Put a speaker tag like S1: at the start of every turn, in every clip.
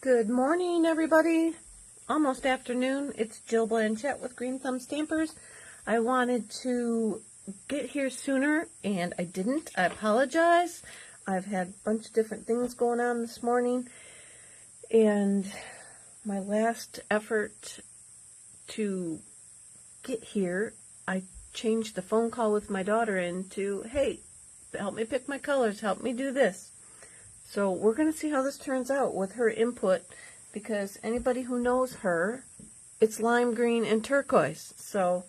S1: Good morning, everybody. Almost afternoon. It's Jill Blanchette with Green Thumb Stampers. I wanted to get here sooner, and I didn't. I apologize. I've had a bunch of different things going on this morning, and my last effort to get here, I changed the phone call with my daughter into, hey, help me pick my colors, help me do this. So we're going to see how this turns out with her input, because anybody who knows her, it's lime green and turquoise. So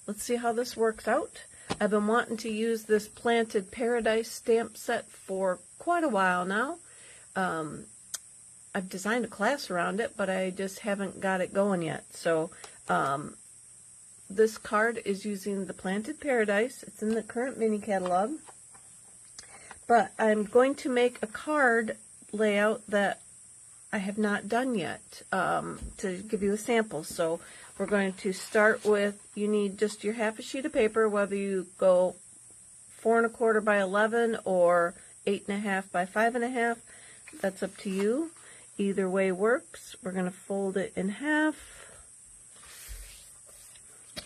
S1: let's see how this works out. I've been wanting to use this Planted Paradise stamp set for quite a while now. I've designed a class around it, but I just haven't got it going yet. So this card is using the Planted Paradise. It's in the current mini catalog. But I'm going to make a card layout that I have not done yet to give you a sample. So we're going to start with, you need just your half a sheet of paper, whether you go 4 1/4 by 11 or 8 1/2 by 5 1/2. That's up to you. Either way works. We're going to fold it in half.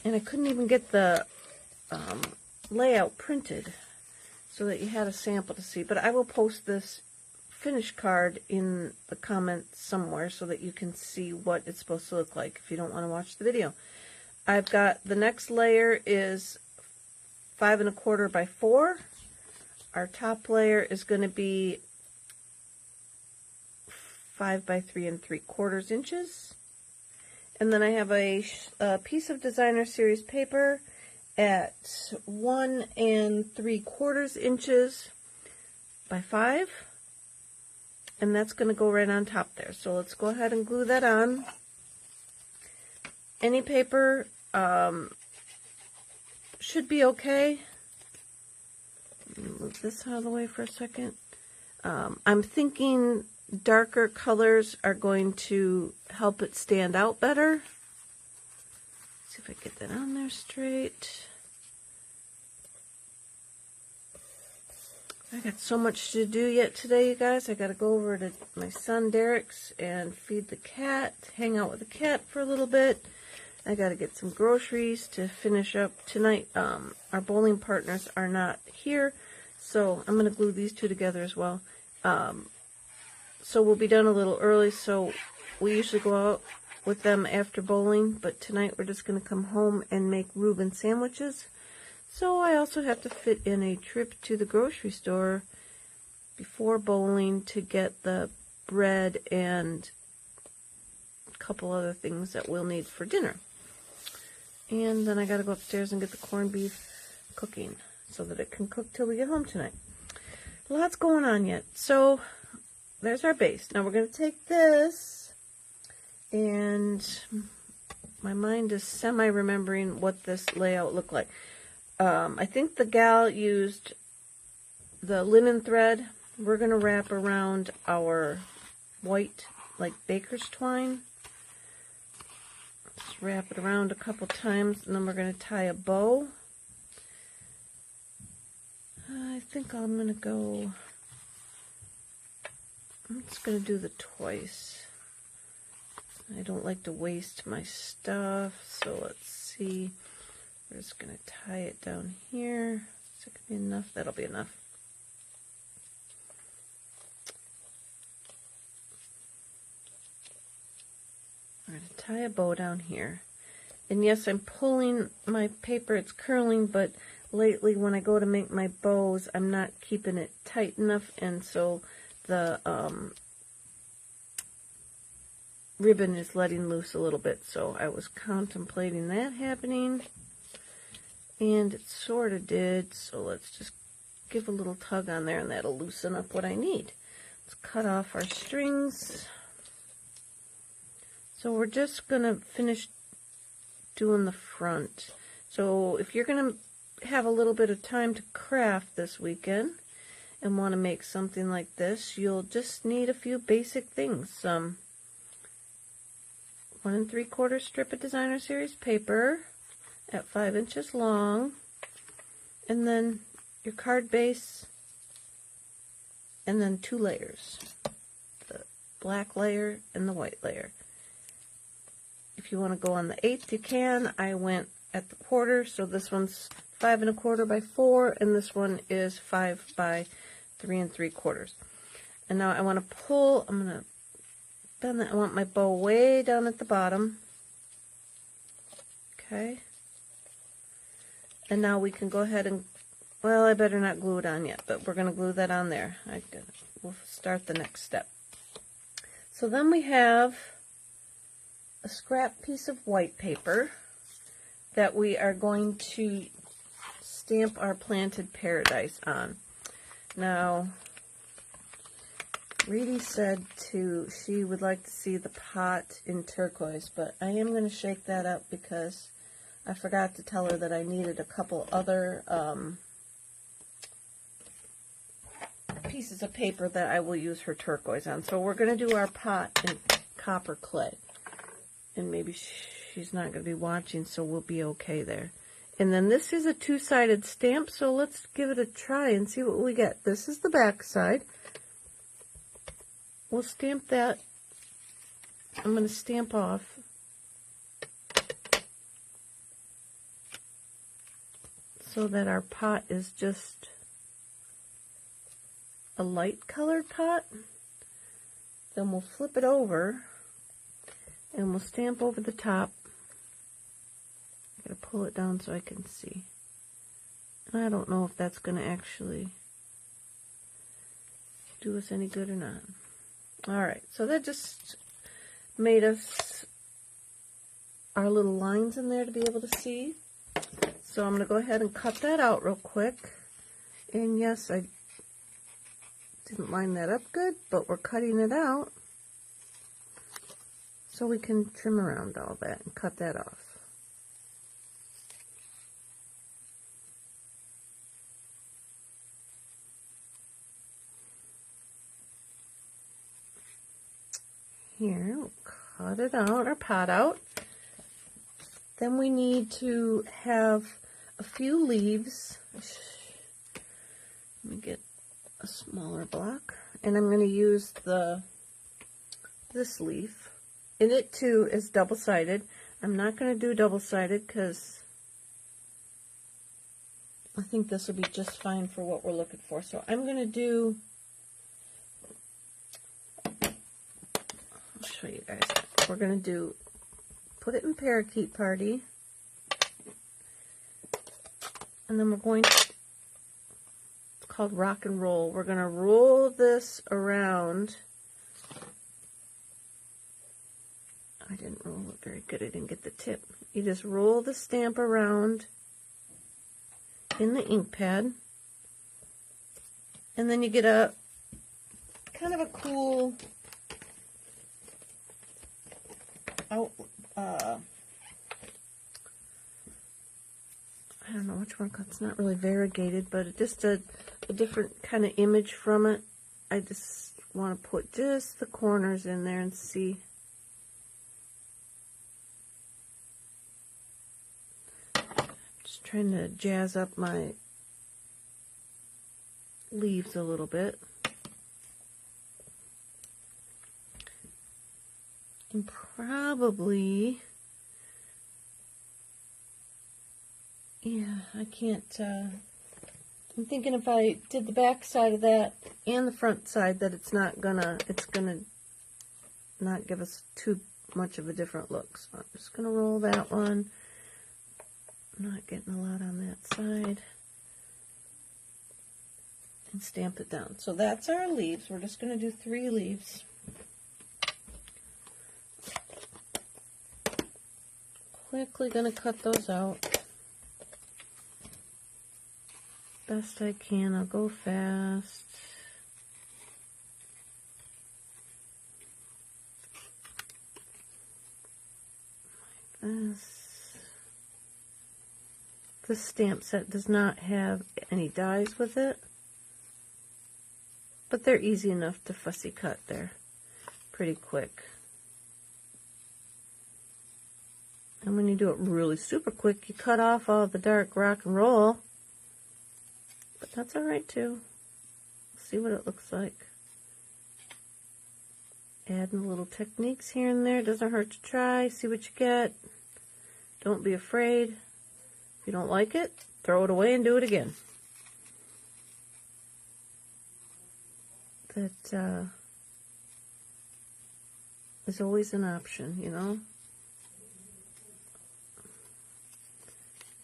S1: And I couldn't even get the layout printed so that you had a sample to see. But I will post this finished card in the comments somewhere so that you can see what it's supposed to look like if you don't want to watch the video. I've got the next layer is 5 1/4 by 4. Our top layer is going to be 5 by 3 3/4 inches. And then I have a piece of Designer Series paper at 1 3/4 inches by 5, and that's going to go right on top there. So let's go ahead and glue that on. Any paper should be okay. Move this out of the way for a second. I'm thinking darker colors are going to help it stand out better. See if I get that on there straight. I got so much to do yet today, you guys. I got to go over to my son Derek's and feed the cat, hang out with the cat for a little bit. I got to get some groceries to finish up tonight. Our bowling partners are not here, so I'm going to glue these two together as well. So we'll be done a little early, so we usually go out with them after bowling, but tonight we're just going to come home and make Reuben sandwiches. So I also have to fit in a trip to the grocery store before bowling to get the bread and a couple other things that we'll need for dinner. And then I got to go upstairs and get the corned beef cooking so that it can cook till we get home tonight. Lots going on yet. So there's our base. Now we're going to take this, and my mind is semi-remembering what this layout looked like. I think the gal used the linen thread. We're going to wrap around our white, like baker's twine. Just wrap it around a couple times, and then we're going to tie a bow. I think I'm going to go, I'm just going to do the twice. I don't like to waste my stuff, so let's see. We're just going to tie it down here. Is that going to be enough? That'll be enough. We're going to tie a bow down here. And yes, I'm pulling my paper. It's curling, but lately when I go to make my bows, I'm not keeping it tight enough, and so the ribbon is letting loose a little bit. So I was contemplating that happening. And it sort of did, so let's just give a little tug on there, and that'll loosen up what I need. Let's cut off our strings. So we're just going to finish doing the front. So if you're going to have a little bit of time to craft this weekend and want to make something like this, you'll just need a few basic things. 1 3/4 strip of Designer Series paper at 5 inches long, and then your card base, and then 2 layers. The black layer and the white layer. If you want to go on the 1/8, you can. I went at the quarter, so this one's 5 1/4 by 4, and this one is 5 by 3 3/4. And now I want to pull, I'm going to bend that, I want my bow way down at the bottom. Okay. And now we can go ahead and, well, I better not glue it on yet, but we're going to glue that on there. We'll start the next step. So then we have a scrap piece of white paper that we are going to stamp our planted paradise on. Now, Reedy said she would like to see the pot in turquoise, but I am going to shake that up because I forgot to tell her that I needed a couple other pieces of paper that I will use her turquoise on. So we're going to do our pot in copper clay. And maybe she's not going to be watching, so we'll be okay there. And then this is a 2-sided stamp, so let's give it a try and see what we get. This is the back side. We'll stamp that. I'm going to stamp off. So that our pot is just a light colored pot. Then we'll flip it over and we'll stamp over the top. I gotta pull it down so I can see. I don't know if that's gonna actually do us any good or not. Alright, so that just made us our little lines in there to be able to see. So I'm going to go ahead and cut that out real quick. And yes, I didn't line that up good, but we're cutting it out so we can trim around all that and cut that off. Here, we'll cut it out, our pot out. Then we need to have a few leaves. Let me get a smaller block. And I'm going to use this leaf. And it too is double-sided. I'm not going to do double-sided because I think this will be just fine for what we're looking for. So I'm going to do, I'll show you guys. We're going to do, put it in Parakeet Party. And then we're going to, it's called Rock and Roll. We're going to roll this around. I didn't roll it very good. I didn't get the tip. You just roll the stamp around in the ink pad. And then you get a kind of a cool out, I don't know which one, it's not really variegated, but just a different kind of image from it. I just want to put just the corners in there and see. Just trying to jazz up my leaves a little bit. And probably, yeah, I can't, I'm thinking if I did the back side of that and the front side that it's gonna not give us too much of a different look. So I'm just gonna roll that one. I'm not getting a lot on that side. And stamp it down. So that's our leaves. We're just gonna do 3 leaves. Quickly gonna cut those out. Best I can. I'll go fast. Like this. This stamp set does not have any dies with it, but they're easy enough to fussy cut there pretty quick. And when you do it really super quick, you cut off all the dark rock and roll. But that's alright too. See what it looks like. Adding little techniques here and there. Doesn't hurt to try. See what you get. Don't be afraid. If you don't like it, throw it away and do it again. That is always an option, you know.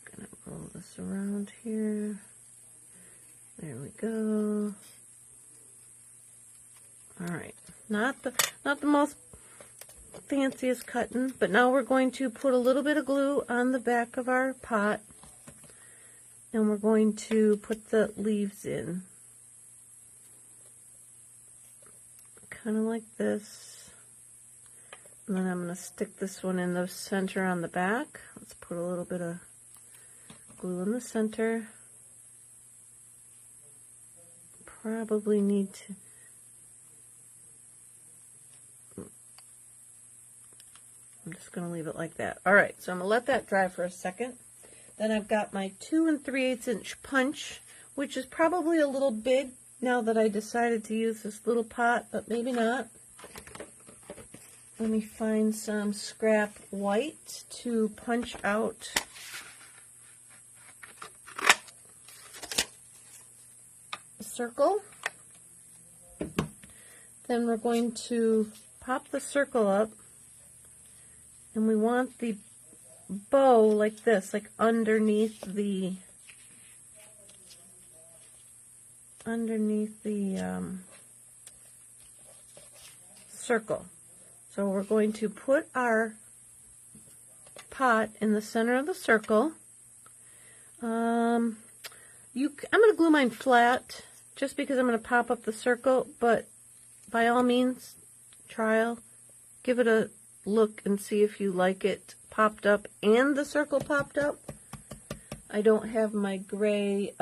S1: Gonna roll this around here. There we go. All right. Not the most fanciest cutting, but now we're going to put a little bit of glue on the back of our pot, and we're going to put the leaves in. Kind of like this. And then I'm going to stick this one in the center on the back. Let's put a little bit of glue in the center. Probably need to... I'm just going to leave it like that. Alright, so I'm going to let that dry for a second. Then I've got my 2 3/8 inch punch, which is probably a little big now that I decided to use this little pot, but maybe not. Let me find some scrap white to punch out a circle. Then we're going to pop the circle up, and we want the bow like this, like underneath the circle. So we're going to put our pot in the center of the circle. I'm going to glue mine flat just because I'm going to pop up the circle, but by all means, give it a look and see if you like it popped up and the circle popped up. I don't have my gray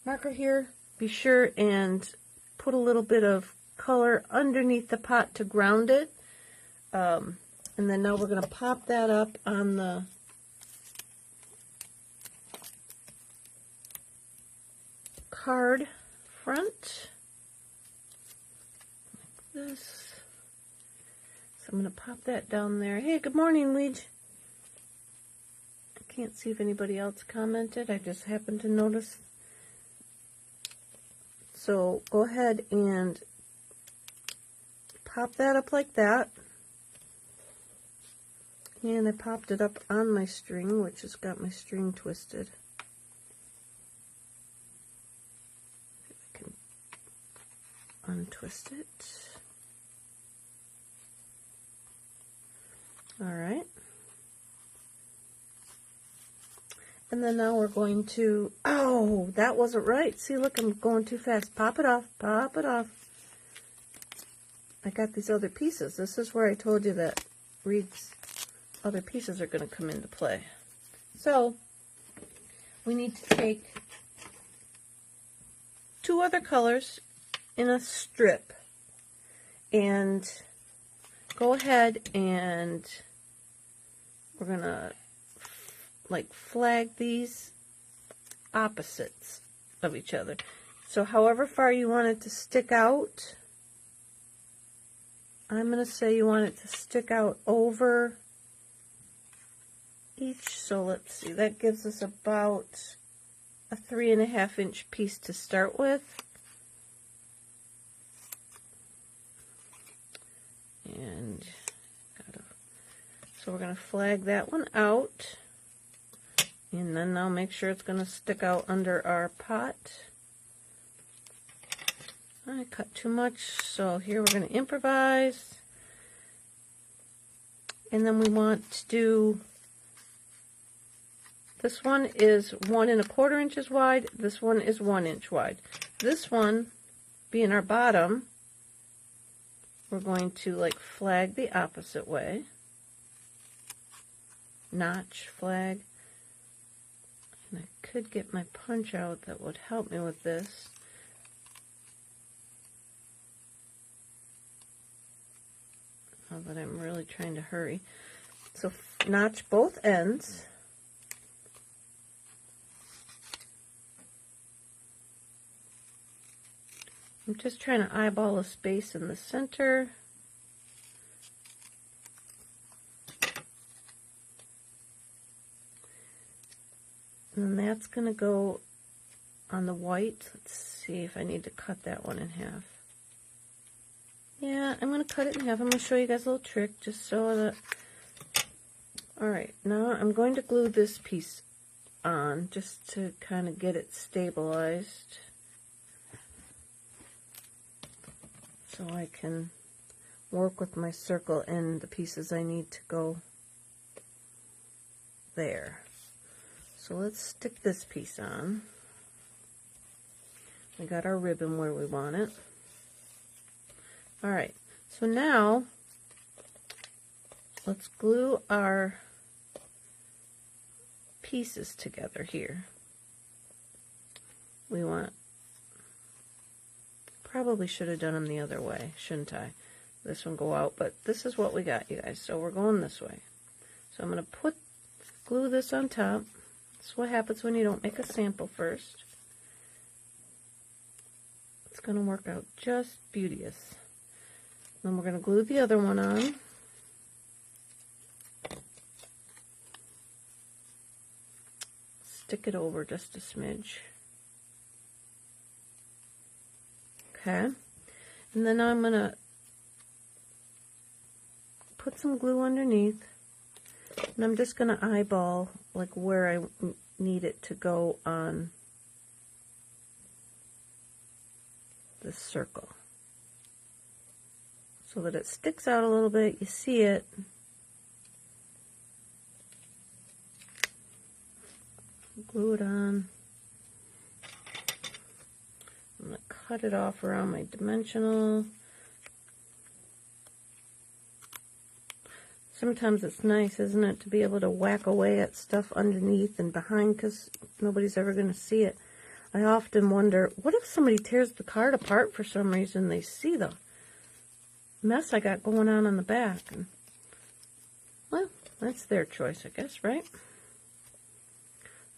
S1: marker here. Be sure and put a little bit of color underneath the pot to ground it. And then now we're going to pop that up on the card front like this. So I'm going to pop that down there. Hey, good morning, Weege. I can't see if anybody else commented. I just happened to notice. So go ahead and pop that up like that. And I popped it up on my string, which has got my string twisted. If I can untwist it. Alright. And then now we're going to, oh, that wasn't right. See, look, I'm going too fast. Pop it off, pop it off. I got these other pieces. This is where I told you that Reed's other pieces are going to come into play. So, we need to take 2 other colors in a strip and go ahead and we're going to like flag these opposites of each other. So however far you want it to stick out, I'm going to say you want it to stick out over each. So let's see, that gives us about a 3.5 inch piece to start with. And so we're going to flag that one out. And then now make sure it's going to stick out under our pot. I cut too much, so here we're going to improvise. And then we want to do, this one is 1 1/4 inches wide, this one is 1 inch wide. This one, being our bottom, we're going to like flag the opposite way. Notch, flag. And I could get my punch out that would help me with this. Now that I'm really trying to hurry. So notch both ends. I'm just trying to eyeball a space in the center. And then that's going to go on the white. Let's see if I need to cut that one in half. Yeah, I'm going to cut it in half. I'm going to show you guys a little trick just so that... Alright, now I'm going to glue this piece on just to kind of get it stabilized. So I can work with my circle and the pieces I need to go there. So let's stick this piece on. We got our ribbon where we want it. Alright, so now let's glue our pieces together here. We want, probably should have done them the other way, shouldn't I? This one go out, but this is what we got, you guys, so we're going this way. So I'm going to glue this on top. That's what happens when you don't make a sample first. It's going to work out just beauteous. Then we're going to glue the other one on. Stick it over just a smidge. Okay. And then I'm going to put some glue underneath. And I'm just going to eyeball like where I need it to go on this circle, so that it sticks out a little bit. You see it. Glue it on. I'm going to cut it off around my dimensional. Sometimes it's nice, isn't it, to be able to whack away at stuff underneath and behind, because nobody's ever going to see it. I often wonder, what if somebody tears the card apart for some reason? They see the mess I got going on the back. And, well, that's their choice, I guess, right?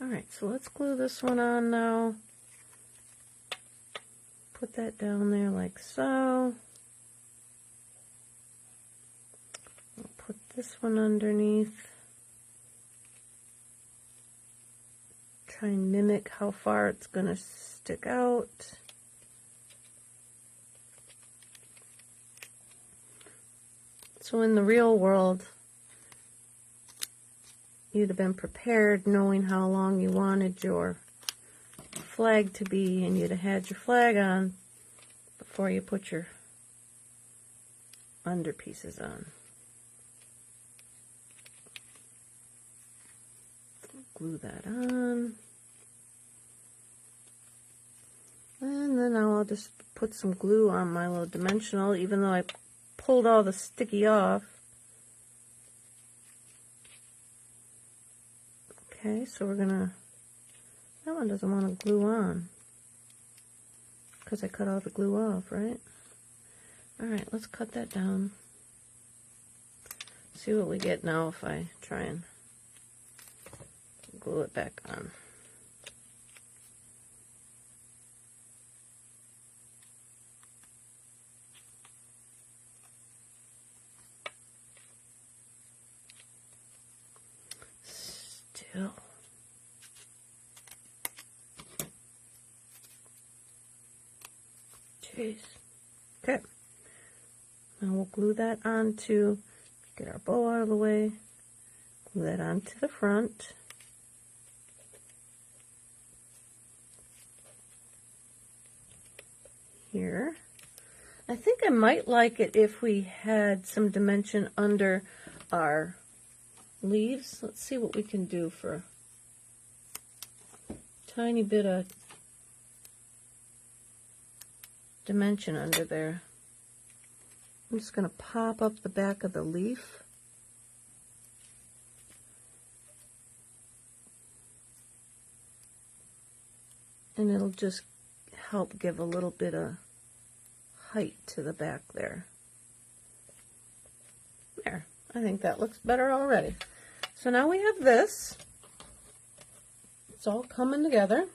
S1: Alright, so let's glue this one on now. Put that down there like so. I'll put this one underneath. Try and mimic how far it's going to stick out. So in the real world, you'd have been prepared knowing how long you wanted your flag to be, and you'd have had your flag on before you put your under pieces on. Glue that on. And then I'll just put some glue on my little dimensional, even though I pulled all the sticky off. Okay, so we're gonna, that one doesn't want to glue on because I cut all the glue off, right? Alright, let's cut that down. See what we get now if I try and glue it back on. Still. Jeez. Okay. Now we'll glue that onto, get our bow out of the way, glue that onto the front. Here. I think I might like it if we had some dimension under our leaves. Let's see what we can do for a tiny bit of dimension under there. I'm just going to pop up the back of the leaf. And it'll just help give a little bit of height to the back there. There. I think that looks better already. So now we have this. It's all coming together.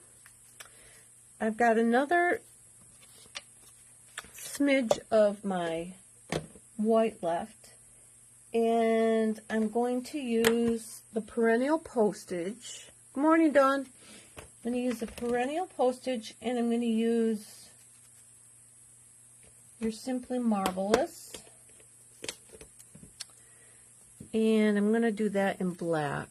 S1: I've got another smidge of my white left, and I'm going to use the perennial postage. Good morning, Dawn. I'm going to use the perennial postage, and I'm going to use your Simply Marvelous. And I'm going to do that in black.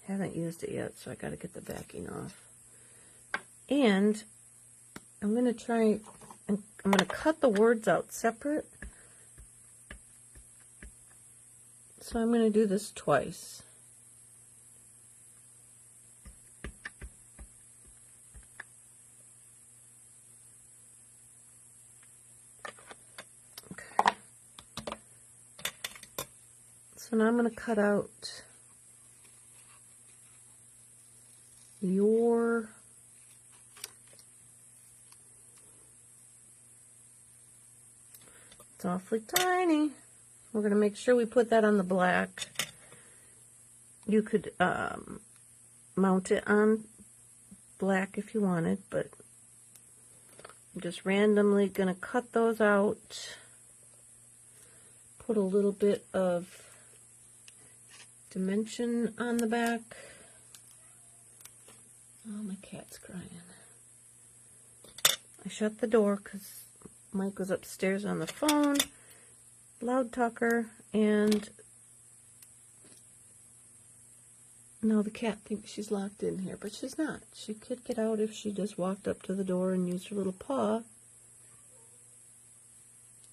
S1: Haven't used it yet, so I got to get the backing off. And I'm going to try, I'm going to cut the words out separate. So I'm going to do this twice. Okay. So now I'm going to cut out your it's awfully tiny. We're going to make sure we put that on the black. You could mount it on black if you wanted, but I'm just randomly going to cut those out. Put a little bit of dimension on the back. Oh, my cat's crying. I shut the door because Mike was upstairs on the phone, loud talker, and now the cat thinks she's locked in here, but she's not. She could get out if she just walked up to the door and used her little paw,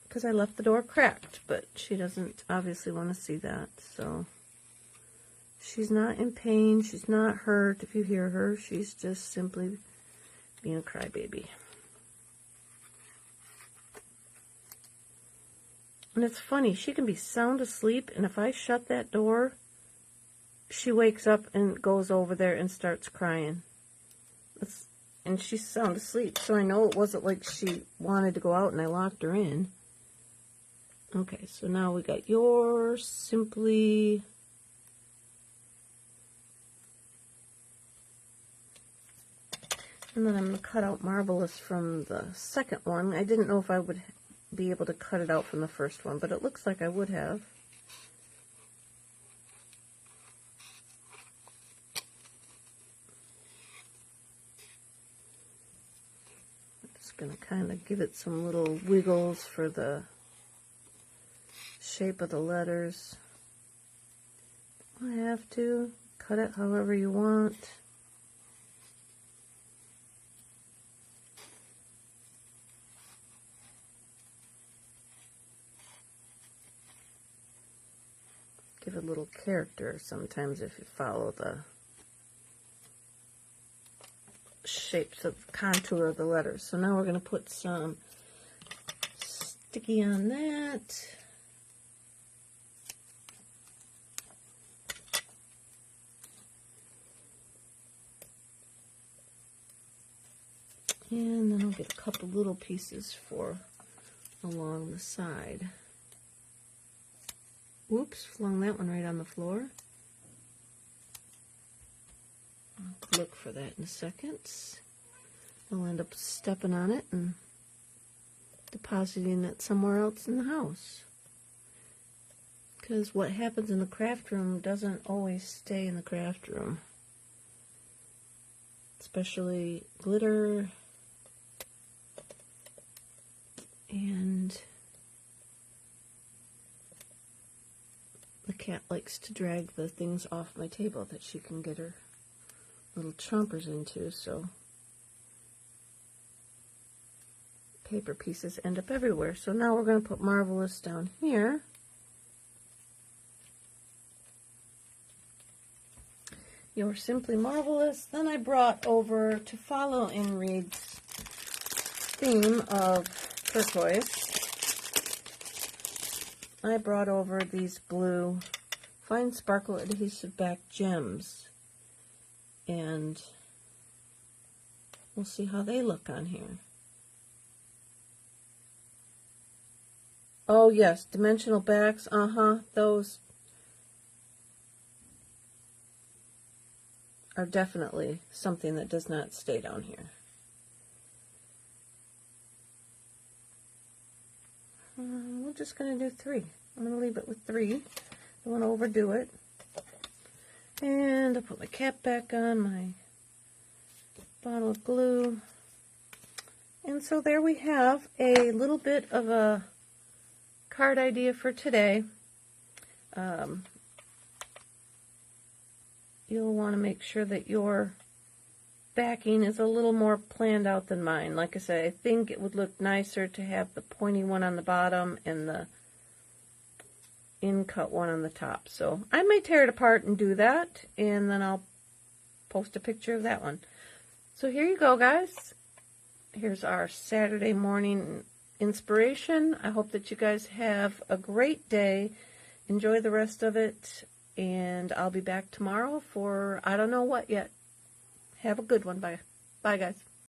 S1: because I left the door cracked, but she doesn't obviously want to see that, so... She's not in pain. She's not hurt if you hear her. She's just simply being a crybaby. And it's funny. She can be sound asleep, and if I shut that door, she wakes up and goes over there and starts crying. And she's sound asleep, so I know it wasn't like she wanted to go out and I locked her in. Okay, so now we got your Simply... And then I'm going to cut out Marvelous from the second one. I didn't know if I would be able to cut it out from the first one, but it looks like I would have. I'm just going to kind of give it some little wiggles for the shape of the letters. I have to cut it however you want. Give a little character sometimes if you follow the shapes of the contour of the letters. So now we're going to put some sticky on that. And then I'll get a couple little pieces for along the side. Whoops, flung that one right on the floor. I'll look for that in a second. I'll end up stepping on it and depositing it somewhere else in the house. Because what happens in the craft room doesn't always stay in the craft room. Especially glitter and the cat likes to drag the things off my table that she can get her little chompers into, so paper pieces end up everywhere. So now we're going to put Marvelous down here. You're Simply Marvelous. Then I brought over, to follow in Reed's theme of turquoise, I brought over these blue fine sparkle adhesive back gems, and we'll see how they look on here. Oh yes, dimensional backs, those are definitely something that does not stay down here. I'm just going to do 3. I'm going to leave it with 3. Don't want to overdo it. And I'll put my cap back on, my bottle of glue. And so there we have a little bit of a card idea for today. You'll want to make sure that your backing is a little more planned out than mine. Like I said, I think it would look nicer to have the pointy one on the bottom and the in-cut one on the top. So I may tear it apart and do that, and then I'll post a picture of that one. So here you go, guys. Here's our Saturday morning inspiration. I hope that you guys have a great day. Enjoy the rest of it, and I'll be back tomorrow for I don't know what yet. Have a good one. Bye. Bye, guys.